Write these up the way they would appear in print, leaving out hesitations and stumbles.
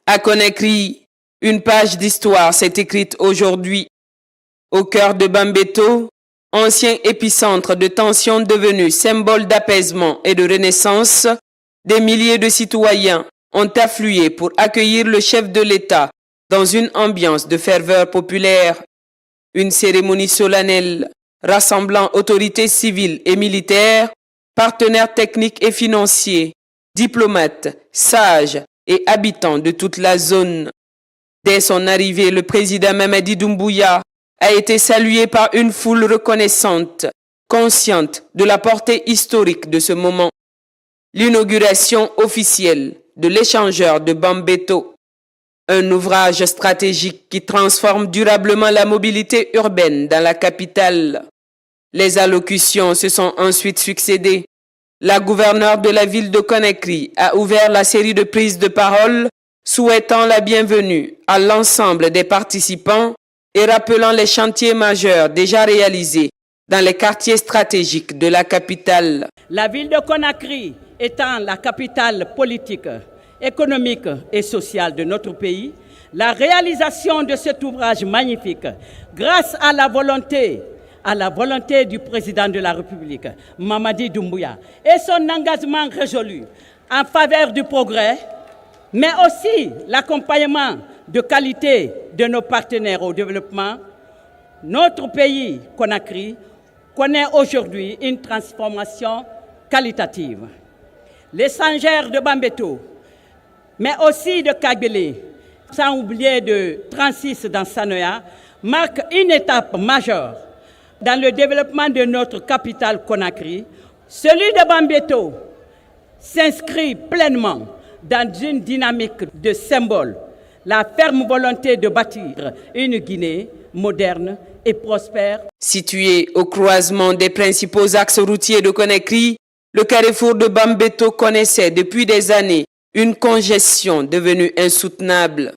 À Conakry, une page d'histoire s'est écrite aujourd'hui. Au cœur de Bambeto, ancien épicentre de tensions devenu symbole d'apaisement et de renaissance, des milliers de citoyens ont afflué pour accueillir le chef de l'État dans une ambiance de ferveur populaire. Une cérémonie solennelle rassemblant autorités civiles et militaires, partenaires techniques et financiers, diplomates, sages et habitants de toute la zone. Dès son arrivée, le président Mamadi Doumbouya a été salué par une foule reconnaissante, consciente de la portée historique de ce moment. L'inauguration officielle de l'échangeur de Bambeto, un ouvrage stratégique qui transforme durablement la mobilité urbaine dans la capitale. Les allocutions se sont ensuite succédées. La gouverneure de la ville de Conakry a ouvert la série de prises de parole, souhaitant la bienvenue à l'ensemble des participants et rappelant les chantiers majeurs déjà réalisés dans les quartiers stratégiques de la capitale. La ville de Conakry étant la capitale politique, économique et sociale de notre pays, la réalisation de cet ouvrage magnifique, grâce à la volonté du président de la République, Mamadi Doumbouya, et son engagement résolu en faveur du progrès, mais aussi l'accompagnement de qualité de nos partenaires au développement, notre pays, Conakry, connaît aujourd'hui une transformation qualitative. L'échangeur de Bambeto, mais aussi de Kagbele, sans oublier de 36 dans Sanoya, marque une étape majeure dans le développement de notre capitale Conakry. Celui de Bambeto s'inscrit pleinement dans une dynamique de symbole, la ferme volonté de bâtir une Guinée moderne et prospère. Situé au croisement des principaux axes routiers de Conakry, le carrefour de Bambeto connaissait depuis des années une congestion devenue insoutenable.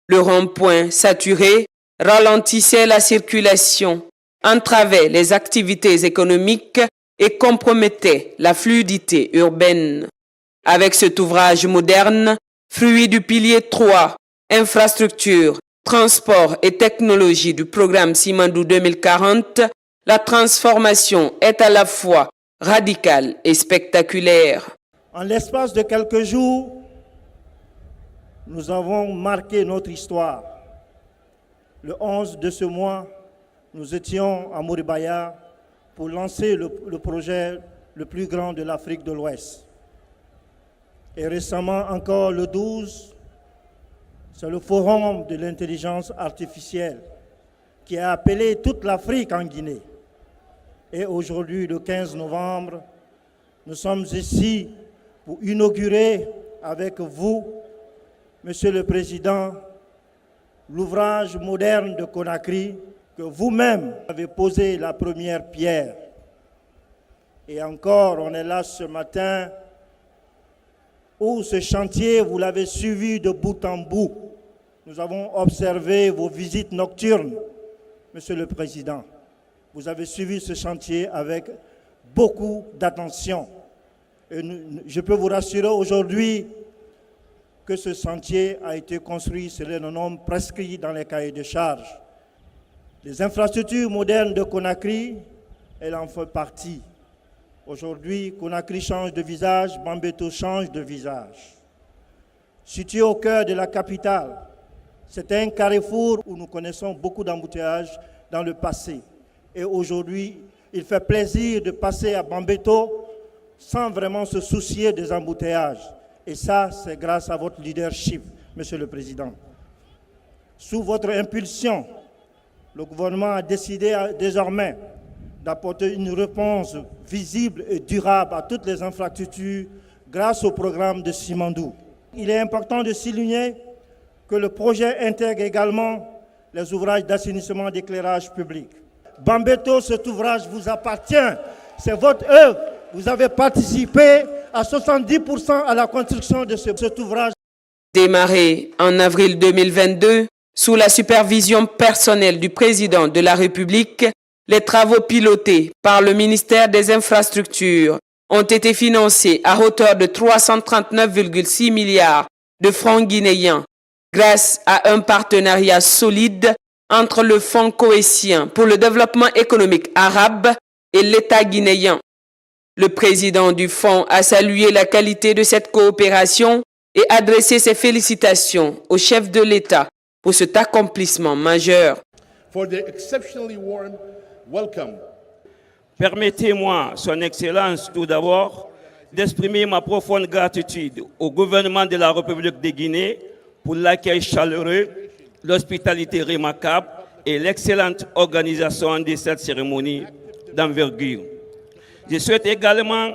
Le rond-point saturé ralentissait la circulation, entravait les activités économiques et compromettait la fluidité urbaine. Avec cet ouvrage moderne, fruit du pilier 3, infrastructure, transport et technologie du programme Simandou 2040, la transformation est à la fois radicale et spectaculaire. En l'espace de quelques jours, nous avons marqué notre histoire. Le 11 de ce mois, nous étions à Moribaya pour lancer le projet le plus grand de l'Afrique de l'Ouest. Et récemment encore, le 12, c'est le forum de l'intelligence artificielle qui a appelé toute l'Afrique en Guinée. Et aujourd'hui, le 15 novembre, nous sommes ici pour inaugurer avec vous, Monsieur le Président, l'ouvrage moderne de Conakry que vous-même avez posé la première pierre. Et encore, on est là ce matin où ce chantier, vous l'avez suivi de bout en bout. Nous avons observé vos visites nocturnes, Monsieur le Président. Vous avez suivi ce chantier avec beaucoup d'attention. Et je peux vous rassurer aujourd'hui que ce chantier a été construit selon le nombre prescrit dans les cahiers de charges. Les infrastructures modernes de Conakry, elles en font partie. Aujourd'hui, Conakry change de visage, Bambeto change de visage. Situé au cœur de la capitale, c'est un carrefour où nous connaissons beaucoup d'embouteillages dans le passé. Et aujourd'hui, il fait plaisir de passer à Bambeto sans vraiment se soucier des embouteillages. Et ça, c'est grâce à votre leadership, Monsieur le Président. Sous votre impulsion, le gouvernement a décidé désormais d'apporter une réponse visible et durable à toutes les infrastructures grâce au programme de Simandou. Il est important de souligner que le projet intègre également les ouvrages d'assainissement et d'éclairage public. Bambeto, cet ouvrage vous appartient, c'est votre œuvre. Vous avez participé à 70% à la construction de cet ouvrage. Démarré en avril 2022, sous la supervision personnelle du président de la République, les travaux pilotés par le ministère des Infrastructures ont été financés à hauteur de 339,6 milliards de francs guinéens grâce à un partenariat solide entre le Fonds cohésien pour le développement économique arabe et l'État guinéen. Le président du Fonds a salué la qualité de cette coopération et adressé ses félicitations au chef de l'État pour cet accomplissement majeur. Permettez-moi, Son Excellence, tout d'abord, d'exprimer ma profonde gratitude au gouvernement de la République de Guinée pour l'accueil chaleureux, l'hospitalité remarquable et l'excellente organisation de cette cérémonie d'envergure. Je souhaite également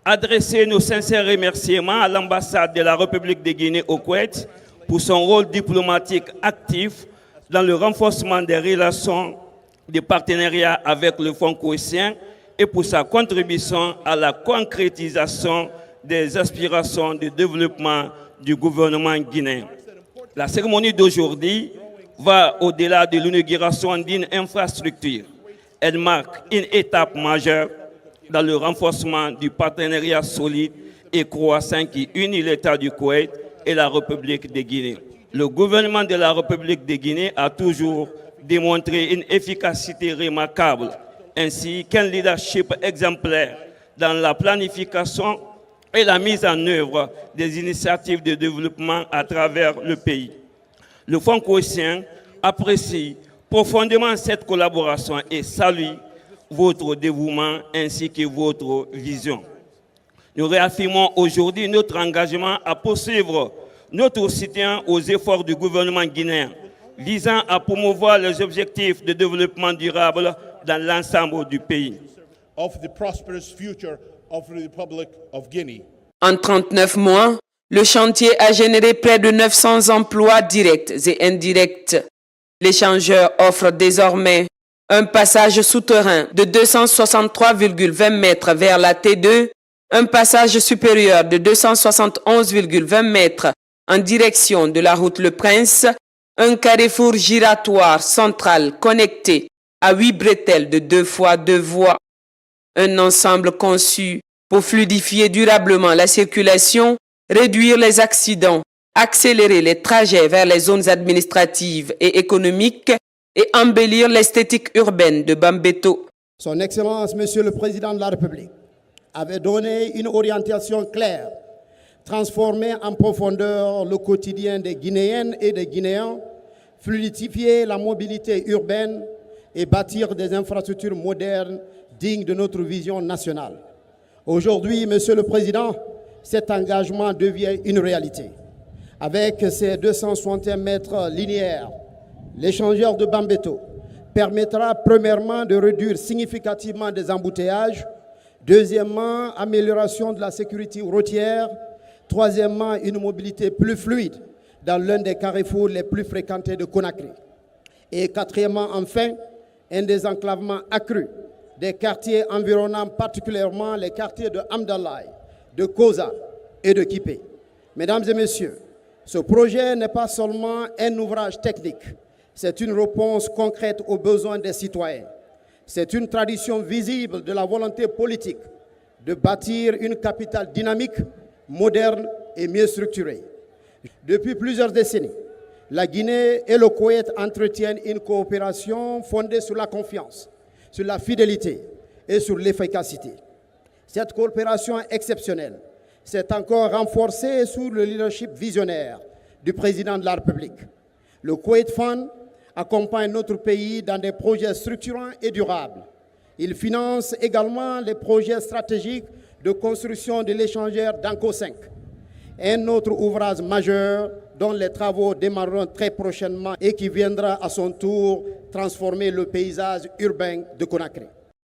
adresser nos sincères remerciements à l'ambassade de la République de Guinée au Koweït pour son rôle diplomatique actif dans le renforcement des relations de partenariat avec le Fonds cohésien et pour sa contribution à la concrétisation des aspirations de développement du gouvernement guinéen. La cérémonie d'aujourd'hui va au-delà de l'inauguration d'une infrastructure. Elle marque une étape majeure dans le renforcement du partenariat solide et croissant qui unit l'État du Koweït et la République de Guinée. Le gouvernement de la République de Guinée a toujours démontré une efficacité remarquable ainsi qu'un leadership exemplaire dans la planification et la mise en œuvre des initiatives de développement à travers le pays. Le Fonds cohésien apprécie profondément cette collaboration et salue votre dévouement ainsi que votre vision. Nous réaffirmons aujourd'hui notre engagement à poursuivre notre soutien aux efforts du gouvernement guinéen visant à promouvoir les objectifs de développement durable dans l'ensemble du pays. En 39 mois, le chantier a généré près de 900 emplois directs et indirects. L'échangeur offre désormais un passage souterrain de 263,20 mètres vers la T2, un passage supérieur de 271,20 mètres en direction de la route Le Prince, un carrefour giratoire central connecté à 8 bretelles de 2 fois 2 voies. Un ensemble conçu pour fluidifier durablement la circulation, réduire les accidents, accélérer les trajets vers les zones administratives et économiques et embellir l'esthétique urbaine de Bambeto. Son Excellence, Monsieur le Président de la République, avait donné une orientation claire, transformer en profondeur le quotidien des Guinéennes et des Guinéens, fluidifier la mobilité urbaine et bâtir des infrastructures modernes dignes de notre vision nationale. Aujourd'hui, Monsieur le Président, cet engagement devient une réalité. Avec ses 261 mètres linéaires, l'échangeur de Bambeto permettra premièrement de réduire significativement des embouteillages, deuxièmement, amélioration de la sécurité routière, troisièmement, une mobilité plus fluide dans l'un des carrefours les plus fréquentés de Conakry. Et quatrièmement, enfin, un désenclavement accru des quartiers environnants, particulièrement les quartiers de Amdalaï, de Koza et de Kipé. Mesdames et messieurs, ce projet n'est pas seulement un ouvrage technique, c'est une réponse concrète aux besoins des citoyens. C'est une tradition visible de la volonté politique de bâtir une capitale dynamique, moderne et mieux structurée. Depuis plusieurs décennies, la Guinée et le Koweït entretiennent une coopération fondée sur la confiance, sur la fidélité et sur l'efficacité. Cette coopération exceptionnelle s'est encore renforcée sous le leadership visionnaire du président de la République. Le Koweït Fund accompagne notre pays dans des projets structurants et durables. Il finance également les projets stratégiques de construction de l'échangeur d'Anko 5, un autre ouvrage majeur dont les travaux démarreront très prochainement et qui viendra à son tour transformer le paysage urbain de Conakry.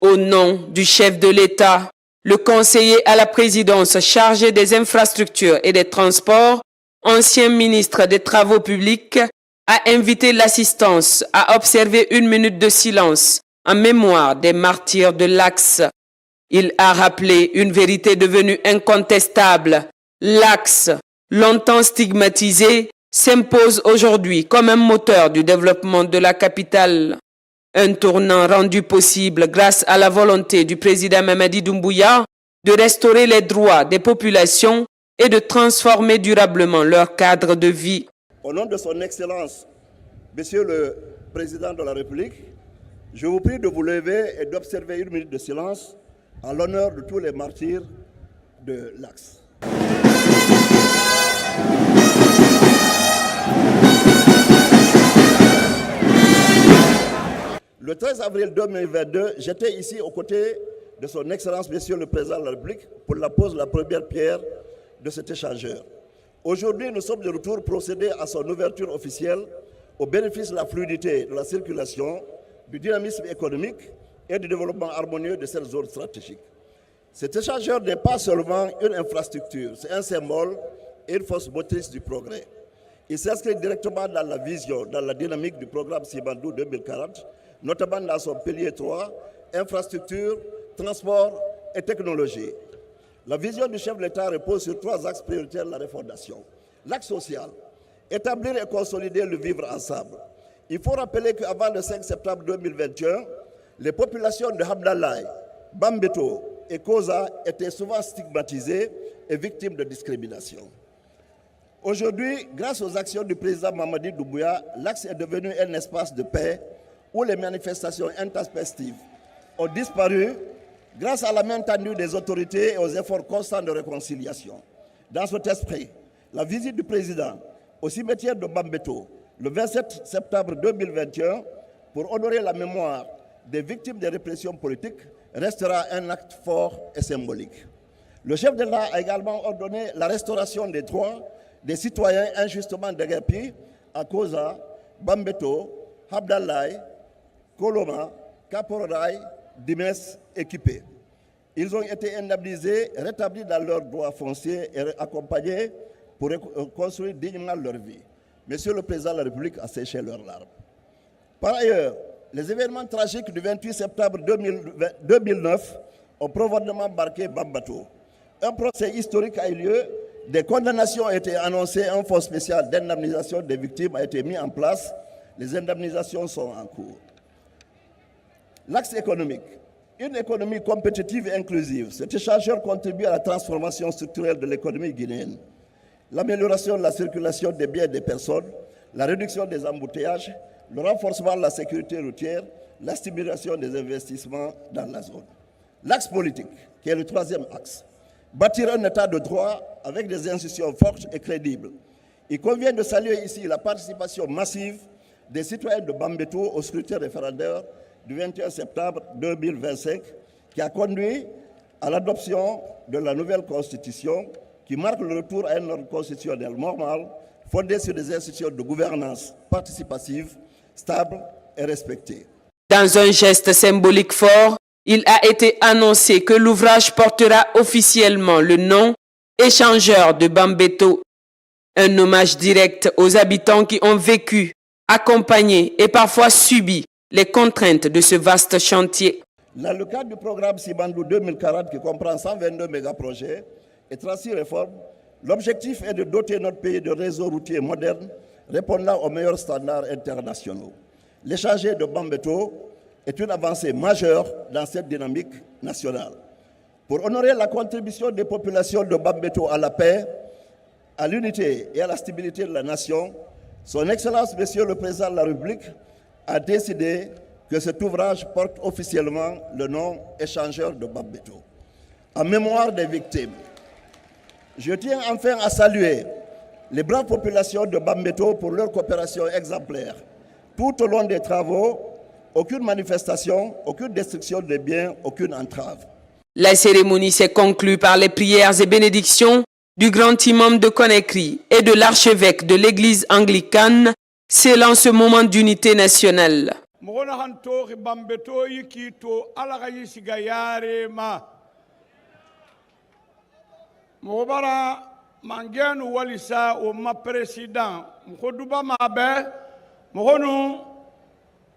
Au nom du chef de l'État, le conseiller à la présidence chargé des infrastructures et des transports, ancien ministre des Travaux publics, a invité l'assistance à observer 1 minute de silence en mémoire des martyrs de l'Axe. Il a rappelé une vérité devenue incontestable. L'Axe, longtemps stigmatisé, s'impose aujourd'hui comme un moteur du développement de la capitale. Un tournant rendu possible grâce à la volonté du président Mamadi Doumbouya de restaurer les droits des populations et de transformer durablement leur cadre de vie. Au nom de son Excellence, Monsieur le Président de la République, je vous prie de vous lever et d'observer une minute de silence en l'honneur de tous les martyrs de l'Axe. Le 13 avril 2022, j'étais ici aux côtés de son Excellence, Monsieur le Président de la République, pour la pose de la première pierre de cet échangeur. Aujourd'hui, nous sommes de retour pour procéder à son ouverture officielle au bénéfice de la fluidité de la circulation, du dynamisme économique et du développement harmonieux de cette zone stratégique. Cet échangeur n'est pas seulement une infrastructure, c'est un symbole et une force motrice du progrès. Il s'inscrit directement dans la vision, dans la dynamique du programme Simandou 2040, notamment dans son pilier 3, infrastructure, transport et technologie. La vision du chef de l'État repose sur 3 axes prioritaires de la refondation. L'axe social, établir et consolider le vivre ensemble. Il faut rappeler qu'avant le 5 septembre 2021, les populations de Hamdallah, Bambeto et Koza étaient souvent stigmatisées et victimes de discrimination. Aujourd'hui, grâce aux actions du président Mamadi Doumbouya, l'axe est devenu un espace de paix où les manifestations intempestives ont disparu grâce à la main tendue des autorités et aux efforts constants de réconciliation. Dans cet esprit, la visite du président au cimetière de Bambeto le 27 septembre 2021 pour honorer la mémoire des victimes des répressions politiques restera un acte fort et symbolique. Le chef de l'État a également ordonné la restauration des droits des citoyens injustement déguerpis à Koza, Bambeto, Hamdallah, Koloma, Kaporaï, Dimes et Kipé. Ils ont été indemnisés, rétablis dans leurs droits fonciers et accompagnés pour construire dignement leur vie. Monsieur le Président de la République a séché leurs larmes. Par ailleurs, les événements tragiques du 28 septembre 2009 ont profondément marqué Bambeto. Un procès historique a eu lieu, des condamnations ont été annoncées, un fonds spécial d'indemnisation des victimes a été mis en place, les indemnisations sont en cours. L'axe économique, une économie compétitive et inclusive. Cet échangeur contribue à la transformation structurelle de l'économie guinéenne, l'amélioration de la circulation des biens et des personnes, la réduction des embouteillages, le renforcement de la sécurité routière, la stimulation des investissements dans la zone. L'axe politique, qui est le 3e axe, bâtir un état de droit avec des institutions fortes et crédibles. Il convient de saluer ici la participation massive des citoyens de Bambeto au scrutin référendaire du 21 septembre 2025 qui a conduit à l'adoption de la nouvelle constitution qui marque le retour à un ordre constitutionnel normal fondé sur des institutions de gouvernance participative, stable et respectée. Dans un geste symbolique fort, il a été annoncé que l'ouvrage portera officiellement le nom Échangeur de Bambeto, un hommage direct aux habitants qui ont vécu, accompagné et parfois subi les contraintes de ce vaste chantier. Dans le cadre du programme Simandou 2040 qui comprend 122 mégaprojets et 36 réformes, l'objectif est de doter notre pays de réseaux routiers modernes répondant aux meilleurs standards internationaux. L'échangeur de Bambeto est une avancée majeure dans cette dynamique nationale. Pour honorer la contribution des populations de Bambeto à la paix, à l'unité et à la stabilité de la nation, son Excellence, Monsieur le Président de la République, a décidé que cet ouvrage porte officiellement le nom Échangeur de Bambeto. En mémoire des victimes, je tiens enfin à saluer les braves populations de Bambeto pour leur coopération exemplaire. Tout au long des travaux, aucune manifestation, aucune destruction des biens, aucune entrave. La cérémonie s'est conclue par les prières et bénédictions du grand imam de Conakry et de l'archevêque de l'église anglicane, scellant ce moment d'unité nationale. Mangenu walisa o ma président mkoduba mabe mhonu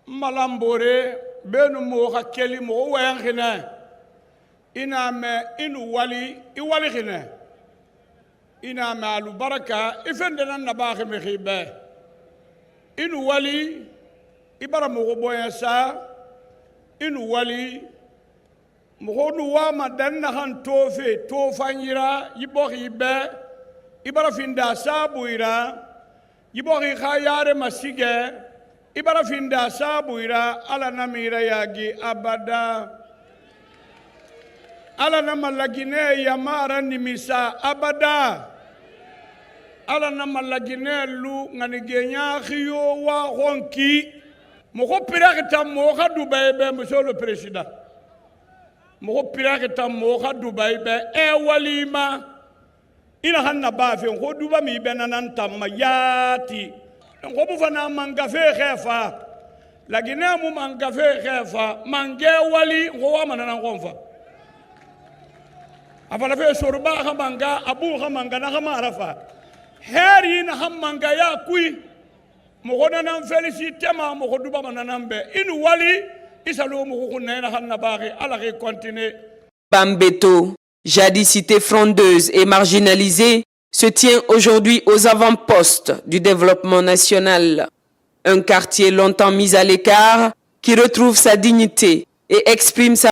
malambore benu mo hakeli mo wengine ina me inu wali iwali khine ina ma lu baraka ifendena nabaxe me khibe inu wali ibara mo boyasa inu wali mhonu wa madanna han tofe tofanyira yibokhi be ibara finda sabuira Ibori khayare masige ibara finda sabuira ala namira yagi abada ala namalagine yamara nimisa abada ala namalagine lu nganigenya khiyo wa honki moko pirakita moka Dubai be monsieur le président moko pirakita moka Dubai be walima ina hanna bafe ko duba mi benanan tamma yati ko bu fana mangafe khefa lagina mu mangafe khefa mange wali ko wa manana konfa afala fe sorba khamanga abu khamanga na khamarafa heri na khamanga ya kui mo nan félicité ma mo duba manana be inu wali isalo mo ko nena hanna baxe ala ke continuer. Bambeto, jadis cité frondeuse et marginalisée, se tient aujourd'hui aux avant-postes du développement national. Un quartier longtemps mis à l'écart qui retrouve sa dignité et exprime sa